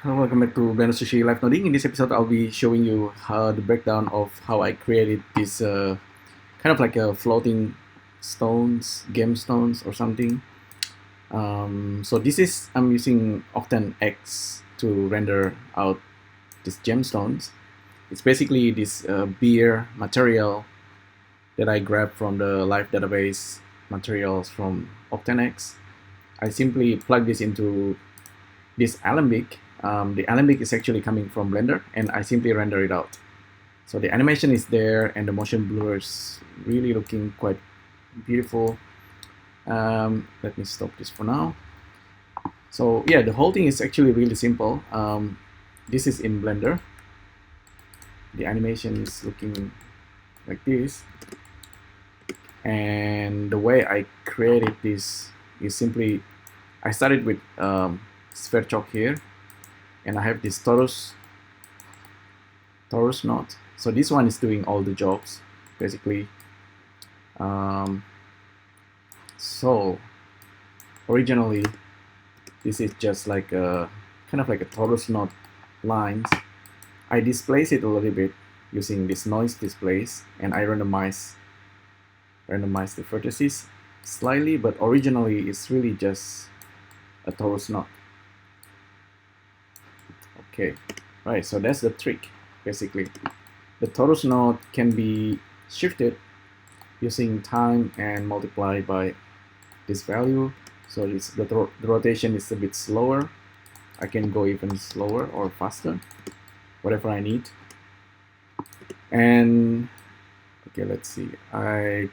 Hello, welcome back to Blender Sushi Live Noding. In this episode, I'll be showing you the breakdown of how I created this kind of like a floating stones, gemstones or something. So this is, I'm using Octane X to render out these gemstones. It's basically this beer material that I grabbed from the live database materials from Octane X. I simply plug this into this Alembic. The Alembic is actually coming from Blender, and I simply render it out. So the animation is there, and the motion blur is really looking quite beautiful. Let me stop this for now. So yeah, the whole thing is actually really simple. This is in Blender. The animation is looking like this. And the way I created this is simply, I started with sphere chalk here, and I have this torus knot. So this one is doing all the jobs basically. So originally this is just like a kind of like a torus knot lines. I displace it a little bit using this noise displace, and I randomize the vertices slightly, but originally it's really just a torus knot. Okay, right, so that's the trick basically. The torus knot can be shifted using time and multiplied by this value. So the rotation is a bit slower. I can go even slower or faster, whatever I need. And okay, let's see, I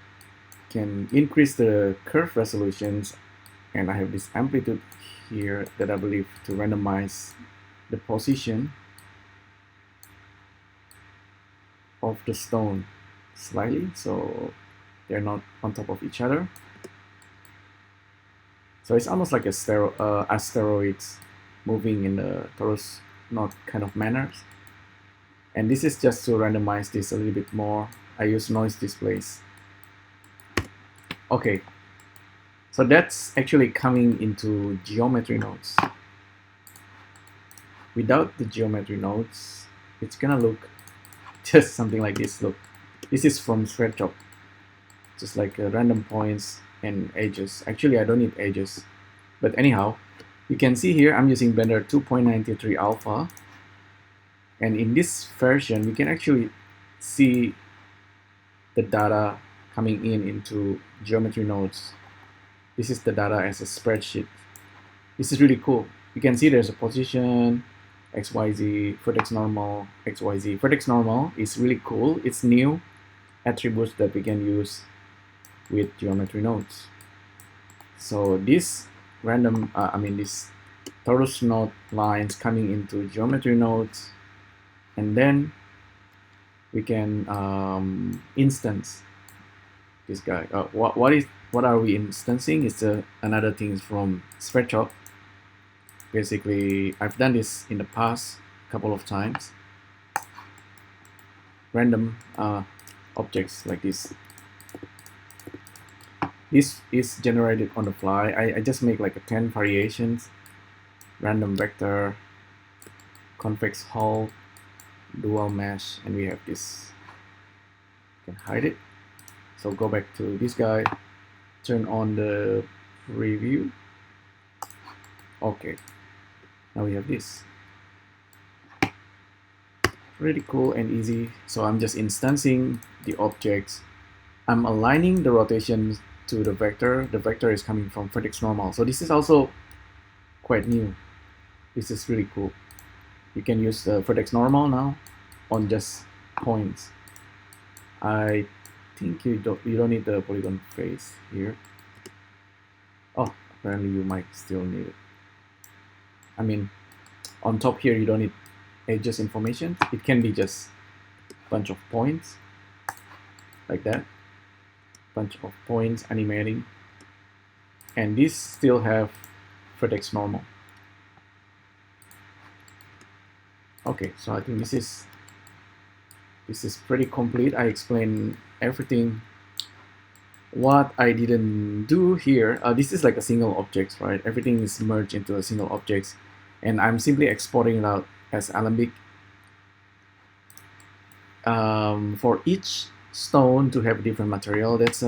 can increase the curve resolutions, and I have this amplitude here that I believe to randomize the position of the stone slightly, so they're not on top of each other. So it's almost like a asteroids moving in the torus knot kind of manners. And this is just to randomize this a little bit more. I use noise displays. Okay, so that's actually coming into geometry nodes. Without the geometry nodes, it's gonna look just something like this. Look, this is from sphere chalk, just like random points and edges. Actually, I don't need edges, but anyhow, you can see here I'm using Blender 2.93 alpha, and in this version we can actually see the data coming into geometry nodes. This is the data as a spreadsheet. This is really cool. You can see there's a position, XYZ, vertex normal, XYZ. Vertex normal is really cool. It's new attributes that we can use with geometry nodes. So this random, this torus node lines coming into geometry nodes, and then we can instance this guy. What are we instancing? It's another thing from sphere chalk. Basically, I've done this in the past a couple of times. Random objects like this. This is generated on the fly. I just make like 10 variations. Random vector, convex hull, dual mesh, and we have this. You can hide it. So go back to this guy, turn on the preview. Okay, now we have this. Pretty cool and easy. So I'm just instancing the objects. I'm aligning the rotation to the vector. The vector is coming from vertex normal. So this is also quite new. This is really cool. You can use the vertex normal now on just points. I think you don't need the polygon face here. Oh, apparently you might still need it. I mean, on top here you don't need edges information. It can be just a bunch of points like that. Bunch of points animating, and these still have vertex normal. Okay, so I think this is pretty complete. I explained everything. What I didn't do here, this is like a single object, right? Everything is merged into a single object. and I'm simply exporting it out as Alembic. For each stone to have different material, that's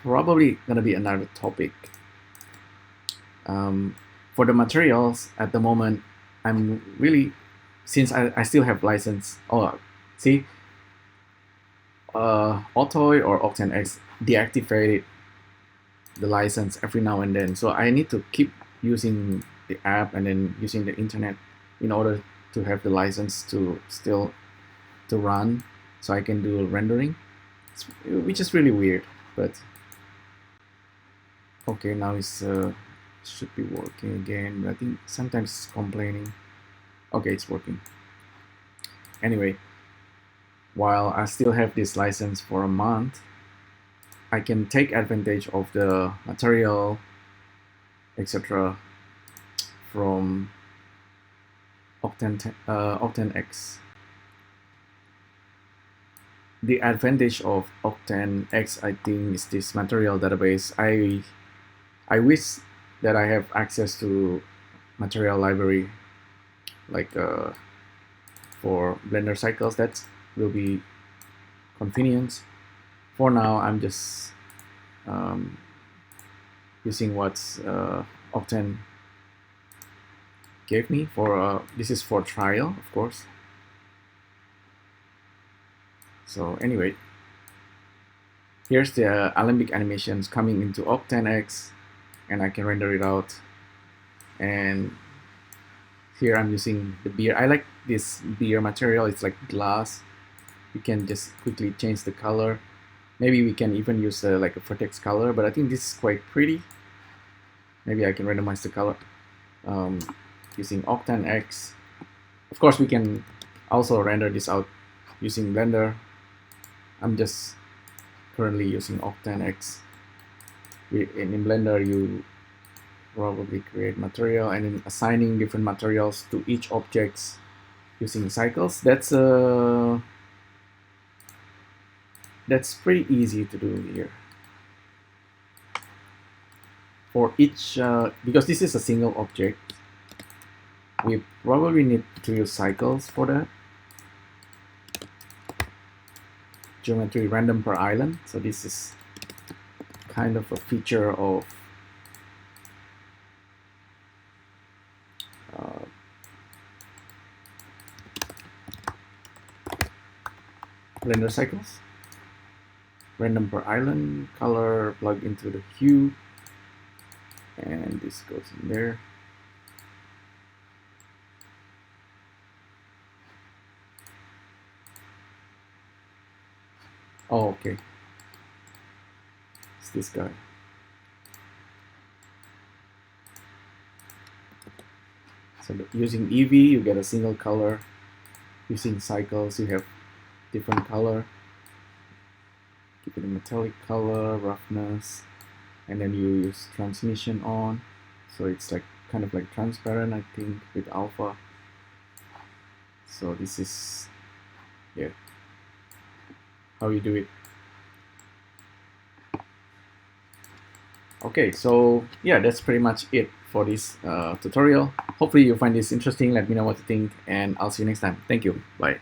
probably gonna be another topic. For the materials at the moment, I'm really, since I still have license. Oh, see, Autoy or Octane X deactivated the license every now and then, so I need to keep using the app and then using the internet in order to have the license to still to run, so I can do rendering, which is really weird. But okay, now it's should be working again. I think sometimes it's complaining. Okay, it's working. Anyway, while I still have this license for a month, I can take advantage of the material, etc. from Octane X. The advantage of Octane X, I think, is this material database. I wish that I have access to material library, like for Blender cycles. That will be convenient. For now, I'm just using what Octane gave me for this is for trial, of course. So anyway, here's the Alembic animations coming into Octane X, and I can render it out. And here I'm using the beer. I like this beer material. It's like glass. You can just quickly change the color. Maybe we can even use like a vertex color, but I think this is quite pretty. Maybe I can randomize the color using Octane X. Of course, we can also render this out using Blender. I'm just currently using Octane X. In Blender, you probably create material and then assigning different materials to each objects using cycles. That's pretty easy to do here. For each, because this is a single object, we probably need to use cycles for that. Geometry random per island. So this is kind of a feature of Blender cycles. Random per island, color plug into the hue, and this goes in there. Oh, okay. It's this guy. So using EV, you get a single color. Using cycles, you have different color. Give it a metallic color, roughness, and then you use transmission on. So it's like kind of like transparent, I think, with alpha. So this is, yeah, how you do it. Okay, so yeah, that's pretty much it for this tutorial. Hopefully you find this interesting. Let me know what you think, and I'll see you next time. Thank you. Bye.